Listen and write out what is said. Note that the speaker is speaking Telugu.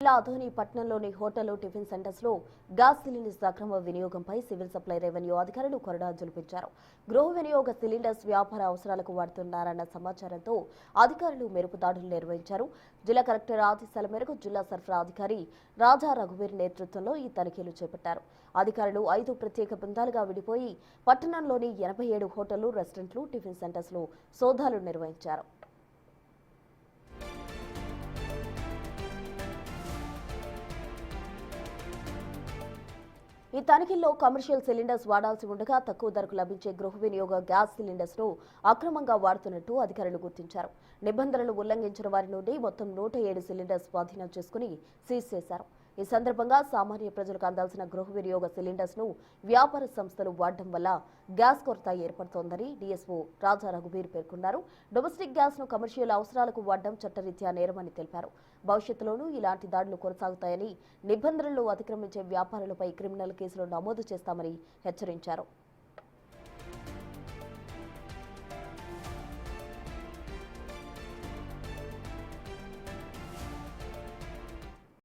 ఆధోని పట్టణంలోని హోటల్ టిఫిన్ సెంటర్స్ లో గ్యాస్ సిలిండర్స్ అక్రమ వినియోగంపై సివిల్ సప్లై రెవెన్యూ అధికారులు కొరడా జులిపించారు. గృహ వినియోగ సిలిండర్స్ వ్యాపార అవసరాలకు వాడుతున్నారన్న సమాచారంతో అధికారులు మెరుపు దాడులు నిర్వహించారు. జిల్లా కలెక్టర్ ఆదేశాల మేరకు జిల్లా సరఫరా అధికారి రాజా రఘువీర్ నేతృత్వంలో ఈ తనిఖీలు చేపట్టారు. అధికారులు 5 ప్రత్యేక బృందాలుగా విడిపోయి పట్టణంలోని 87 హోటళ్లు, రెస్టారెంట్లు, టిఫిన్ సెంటర్స్ లో సోదాలు నిర్వహించారు. ఈ తనిఖీల్లో కమర్షియల్ సిలిండర్స్ వాడాల్సి ఉండగా తక్కువ ధరకు లభించే గృహ వినియోగ గ్యాస్ సిలిండర్స్ ను అక్రమంగా వాడుతున్నట్టు అధికారులు గుర్తించారు. నిబంధనలు ఉల్లంఘించిన వారి నుండి మొత్తం 107 సిలిండర్స్ స్వాధీనం చేసుకుని సీజ్ చేశారు. ఈ సందర్భంగా సామాన్య ప్రజలకు అందాల్సిన గృహ వినియోగ సిలిండర్స్ ను వ్యాపార సంస్థలు వాడడం వల్ల గ్యాస్ కొరత ఏర్పడుతోందని డీఎస్ఓ రాజా రఘువీర్ పేర్కొన్నారు. డొమెస్టిక్ గ్యాస్ ను కమర్షియల్ అవసరాలకు వాడడం చట్టరీత్యా నేరమని తెలిపారు. భవిష్యత్తులోనూ ఇలాంటి దాడులు కొనసాగుతాయని, నిబంధనలు అతిక్రమించే వ్యాపారులపై క్రిమినల్ కేసులు నమోదు చేస్తామని హెచ్చరించారు.